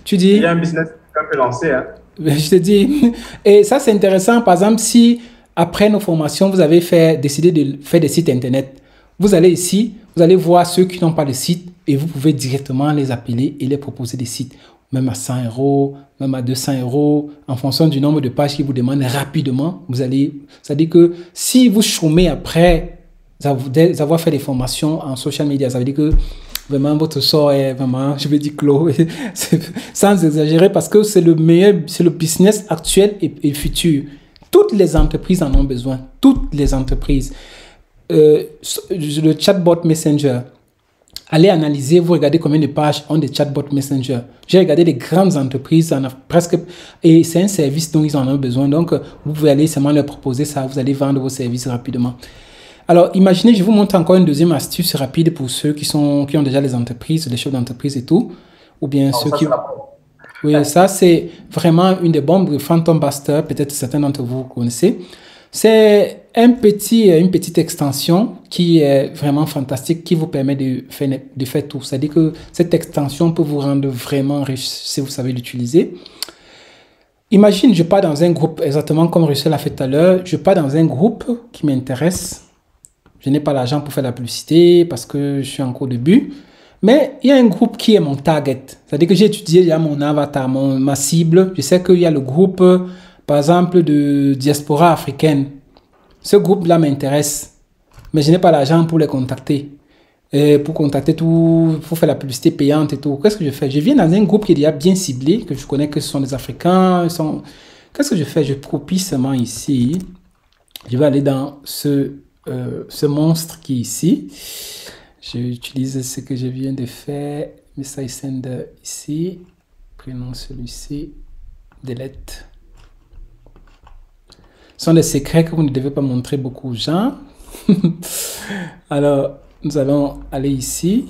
Tu dis... Il y a un business qu'on peut lancer. Hein. Je te dis. Et ça, c'est intéressant. Par exemple, si après nos formations, vous avez décidé de faire des sites Internet, vous allez ici, vous allez voir ceux qui n'ont pas de site et vous pouvez directement les appeler et les proposer des sites. Même à 100 euros, même à 200 euros, en fonction du nombre de pages qu'ils vous demandent rapidement. Vous allez... C'est-à-dire que si vous chômez après avoir fait des formations en social media, ça veut dire que vraiment, votre sort est vraiment, je vais dire, clos, sans exagérer, parce que c'est le meilleur, c'est le business actuel et futur. Toutes les entreprises en ont besoin. Toutes les entreprises. Le chatbot Messenger, allez analyser, vous regardez combien de pages ont des chatbots Messenger. J'ai regardé les grandes entreprises, presque, et c'est un service dont ils en ont besoin. Donc, vous pouvez aller seulement leur proposer ça, vous allez vendre vos services rapidement. Alors, imaginez, je vous montre encore une deuxième astuce rapide pour ceux qui ont déjà les entreprises, les chefs d'entreprise et tout. Ou bien ceux qui... Oui, ça, c'est vraiment une des bombes, Phantom Buster, peut-être certains d'entre vous connaissez. C'est une petite extension qui est vraiment fantastique, qui vous permet de faire tout. C'est-à-dire que cette extension peut vous rendre vraiment riche si vous savez l'utiliser. Imagine, je pars dans un groupe, exactement comme Russell l'a fait tout à l'heure, je pars dans un groupe qui m'intéresse. Je n'ai pas l'argent pour faire la publicité parce que je suis encore au début. Mais il y a un groupe qui est mon target. C'est-à-dire que j'ai étudié déjà mon avatar, ma cible. Je sais qu'il y a le groupe, par exemple, de diaspora africaine. Ce groupe-là m'intéresse. Mais je n'ai pas l'argent pour les contacter. Pour contacter tout, pour faire la publicité payante et tout. Qu'est-ce que je fais? Je viens dans un groupe qui est déjà bien ciblé, que je connais que ce sont des Africains. Qu'est-ce que je fais? Je copie seulement ici. Je vais aller dans ce monstre qui est ici. J'utilise ce que je viens de faire. Message sender ici. Prenons celui-ci. Delete. Ce sont des secrets que vous ne devez pas montrer beaucoup aux gens. Alors, nous allons aller ici,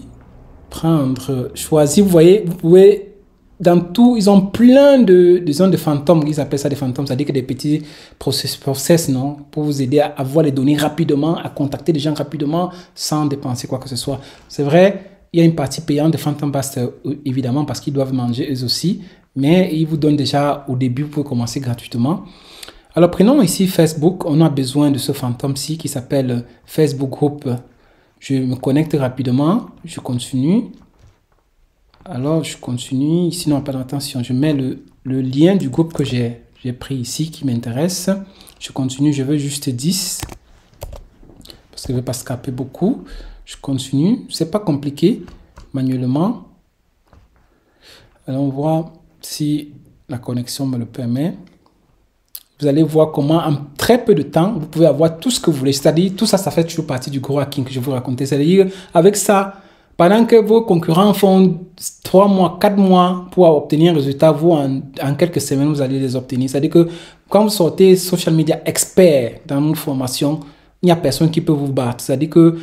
prendre, choisir. Vous voyez, vous pouvez, dans tout, ils ont plein de zones de fantômes. Ils appellent ça des fantômes, c'est-à-dire que des petits process, non, pour vous aider à avoir les données rapidement, à contacter les gens rapidement, sans dépenser quoi que ce soit. C'est vrai, il y a une partie payante de Phantom Buster, évidemment, parce qu'ils doivent manger eux aussi, mais ils vous donnent déjà au début, vous pouvez commencer gratuitement. Alors, prenons ici Facebook. On a besoin de ce fantôme-ci qui s'appelle Facebook Group. Je me connecte rapidement. Je continue. Alors, je continue. Sinon, pas d'attention. Je mets le lien du groupe que j'ai pris ici qui m'intéresse. Je continue. Je veux juste 10. Parce que je ne veux pas scraper beaucoup. Je continue. Ce n'est pas compliqué. Manuellement. Alors, on voit si la connexion me le permet. Vous allez voir comment en très peu de temps, vous pouvez avoir tout ce que vous voulez. C'est-à-dire, tout ça, ça fait toujours partie du gros hacking que je vous racontais. C'est-à-dire, avec ça, pendant que vos concurrents font 3 mois, 4 mois pour obtenir un résultat, vous, en quelques semaines, vous allez les obtenir. C'est-à-dire que quand vous sortez social media expert dans une formation, il n'y a personne qui peut vous battre. C'est-à-dire que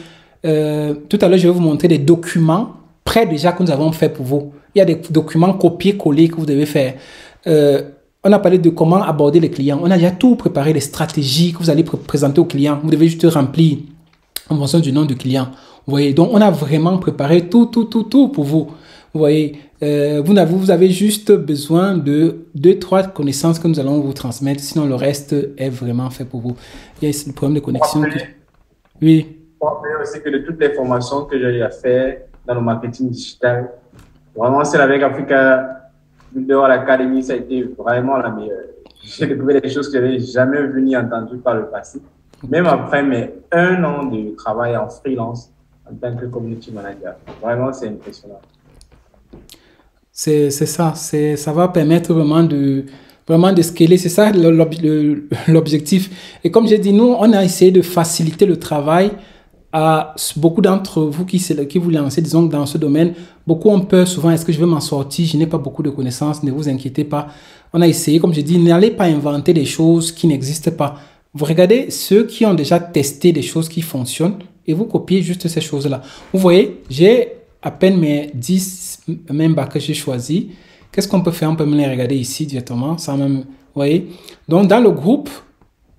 tout à l'heure, je vais vous montrer des documents prêts déjà que nous avons fait pour vous. Il y a des documents copier-coller que vous devez faire. On a parlé de comment aborder les clients. On a déjà tout préparé, les stratégies que vous allez présenter aux clients. Vous devez juste remplir en fonction du nom du client. Vous voyez, donc on a vraiment préparé tout pour vous. Vous voyez, vous avez juste besoin de 2-3 connaissances que nous allons vous transmettre. Sinon, le reste est vraiment fait pour vous. Il y a ici le problème de connexion. Oui. Pour rappeler aussi que de toutes les formations que j'ai eu à faire dans le marketing digital, vraiment celle avec Africa Builder l'Académie, ça a été vraiment la meilleure. J'ai découvert des choses que je n'avais jamais vues ni entendues par le passé. Même après mes 1 an de travail en freelance en tant que community manager. Vraiment, c'est impressionnant. C'est ça. Ça va permettre vraiment de scaler. C'est ça l'objectif. Et comme j'ai dit, nous, on a essayé de faciliter le travail à beaucoup d'entre vous qui vous lancez, disons, dans ce domaine. Beaucoup ont peur souvent, est-ce que je vais m'en sortir? Je n'ai pas beaucoup de connaissances, ne vous inquiétez pas. On a essayé, comme je dis, n'allez pas inventer des choses qui n'existent pas. Vous regardez ceux qui ont déjà testé des choses qui fonctionnent et vous copiez juste ces choses-là. Vous voyez, j'ai à peine mes 10 membres que j'ai choisis. Qu'est-ce qu'on peut faire? On peut me les regarder ici directement, sans même, vous voyez. Donc, dans le groupe,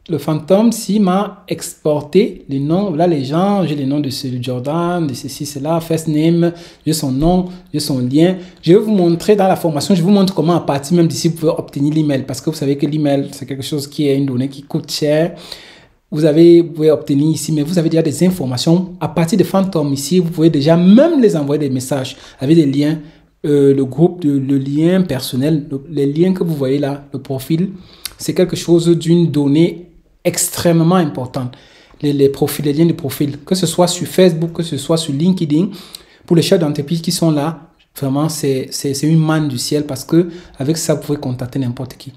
le fantôme, s'il m'a exporté les noms, là les gens, j'ai les noms de celui Jordan, de ceci, cela, first name, j'ai son nom, j'ai son lien. Je vais vous montrer dans la formation, je vous montre comment à partir même d'ici, vous pouvez obtenir l'email. Parce que vous savez que l'email, c'est quelque chose qui est une donnée qui coûte cher. Vous pouvez obtenir ici, mais vous avez déjà des informations. À partir de fantôme ici, vous pouvez déjà même les envoyer des messages avec des liens. Le groupe, le lien personnel, les liens que vous voyez là, le profil, c'est quelque chose d'une donnée extrêmement importante. Les profils, les liens de profil, que ce soit sur Facebook, que ce soit sur LinkedIn, pour les chefs d'entreprise qui sont là, vraiment, c'est une manne du ciel parce que avec ça, vous pouvez contacter n'importe qui.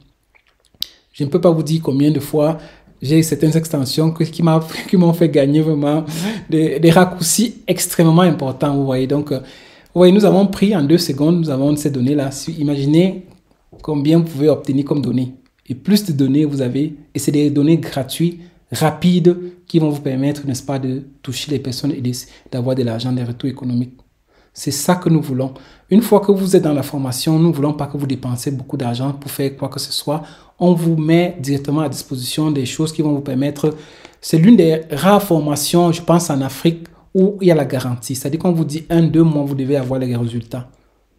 Je ne peux pas vous dire combien de fois j'ai certaines extensions qui m'ont fait gagner vraiment des raccourcis extrêmement importants, vous voyez. Donc, vous voyez, nous avons pris en 2 secondes, nous avons ces données-là. Imaginez combien vous pouvez obtenir comme données. Et plus de données vous avez, et c'est des données gratuites, rapides, qui vont vous permettre, n'est-ce pas, de toucher les personnes et d'avoir de l'argent, des retours économiques. C'est ça que nous voulons. Une fois que vous êtes dans la formation, nous ne voulons pas que vous dépensez beaucoup d'argent pour faire quoi que ce soit. On vous met directement à disposition des choses qui vont vous permettre c'est l'une des rares formations, je pense, en Afrique où il y a la garantie. C'est-à-dire qu'on vous dit 1-2 mois, vous devez avoir les résultats.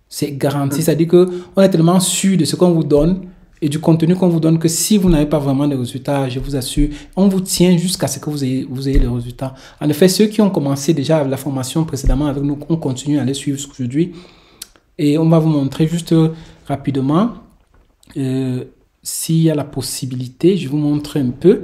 C'est garanti. C'est-à-dire qu'on est tellement sûr de ce qu'on vous donne et du contenu qu'on vous donne que si vous n'avez pas vraiment de résultats, je vous assure, on vous tient jusqu'à ce que vous ayez les résultats. En effet, ceux qui ont commencé déjà la formation précédemment avec nous, on continue à les suivre aujourd'hui. Et on va vous montrer juste rapidement, s'il y a la possibilité, je vais vous montrer un peu.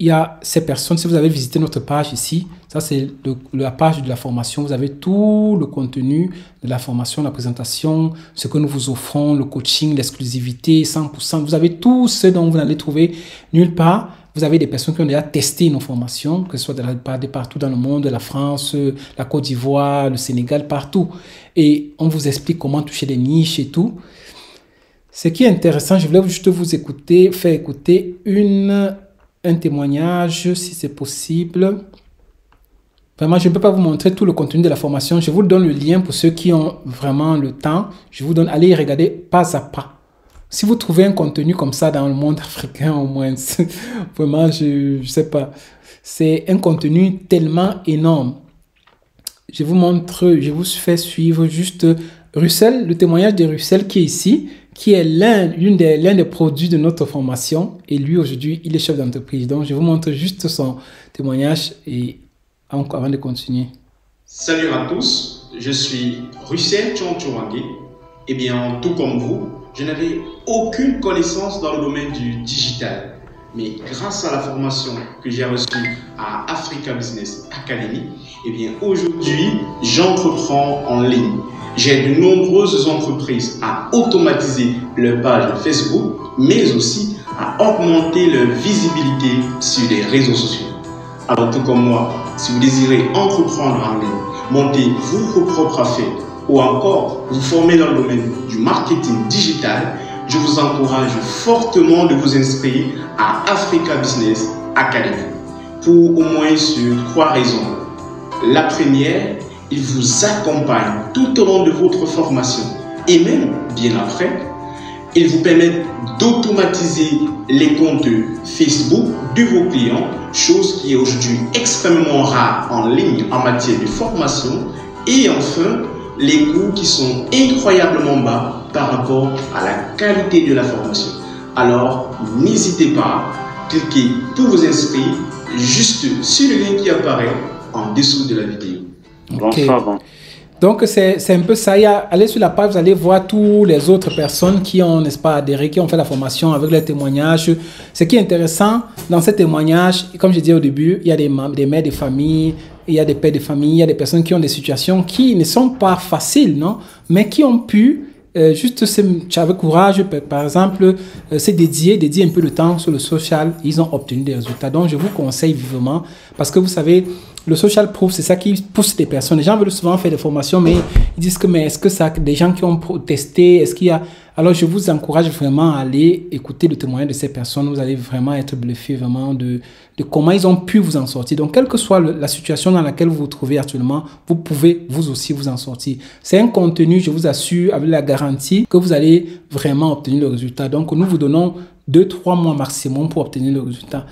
Il y a ces personnes, si vous avez visité notre page ici, ça c'est la page de la formation, vous avez tout le contenu de la formation, la présentation, ce que nous vous offrons, le coaching, l'exclusivité, 100%, vous avez tout ce dont vous n'allez trouver nulle part. Vous avez des personnes qui ont déjà testé nos formations, que ce soit partout dans le monde, la France, la Côte d'Ivoire, le Sénégal, partout. Et on vous explique comment toucher les niches et tout. Ce qui est intéressant, je voulais juste vous faire écouter un témoignage, si c'est possible. Vraiment, je ne peux pas vous montrer tout le contenu de la formation. Je vous donne le lien pour ceux qui ont vraiment le temps. Je vous donne, allez regarder pas à pas. Si vous trouvez un contenu comme ça dans le monde africain, au moins, vraiment, je ne sais pas. C'est un contenu tellement énorme. Je vous montre, je vous fais suivre juste Russell, le témoignage de Russell qui est ici, qui est l'un des produits de notre formation. Et lui, aujourd'hui, il est chef d'entreprise. Donc, je vous montre juste son témoignage et avant de continuer. Salut à tous, je suis Russell Tchonchouangui. Eh bien, tout comme vous, je n'avais aucune connaissance dans le domaine du digital. Mais grâce à la formation que j'ai reçue à Africa Business Academy, eh bien, aujourd'hui, j'entreprends en ligne. J'aide de nombreuses entreprises à automatiser leur page Facebook, mais aussi à augmenter leur visibilité sur les réseaux sociaux. Alors, tout comme moi, si vous désirez entreprendre en ligne, monter votre propre affaire ou encore vous former dans le domaine du marketing digital, je vous encourage fortement de vous inscrire à Africa Business Academy pour au moins sur 3 raisons. La première, il vous accompagne tout au long de votre formation et même bien après. Il vous permet d'automatiser les comptes Facebook de vos clients, chose qui est aujourd'hui extrêmement rare en ligne en matière de formation. Et enfin, les coûts qui sont incroyablement bas par rapport à la qualité de la formation. Alors, n'hésitez pas, cliquez pour vous inscrire juste sur le lien qui apparaît en dessous de la vidéo. Okay. Bon. Donc, c'est un peu ça. Allez sur la page, vous allez voir toutes les autres personnes qui ont, n'est-ce pas, adhéré, qui ont fait la formation avec leurs témoignages. Ce qui est intéressant dans ces témoignages, comme je disais au début, il y a des mères de famille, il y a des pères de famille, il y a des personnes qui ont des situations qui ne sont pas faciles, non? Mais qui ont pu juste avec courage, par exemple, se dédier un peu de temps sur le social. Ils ont obtenu des résultats. Donc, je vous conseille vivement parce que vous savez, le social proof, c'est ça qui pousse les personnes. Les gens veulent souvent faire des formations, mais ils disent que, mais est-ce que ça, des gens qui ont testé, est-ce qu'il y a... Alors, je vous encourage vraiment à aller écouter le témoignage de ces personnes. Vous allez vraiment être bluffé vraiment de comment ils ont pu vous en sortir. Donc, quelle que soit la situation dans laquelle vous vous trouvez actuellement, vous pouvez vous aussi vous en sortir. C'est un contenu, je vous assure, avec la garantie que vous allez vraiment obtenir le résultat. Donc, nous vous donnons 2-3 mois maximum pour obtenir le résultat.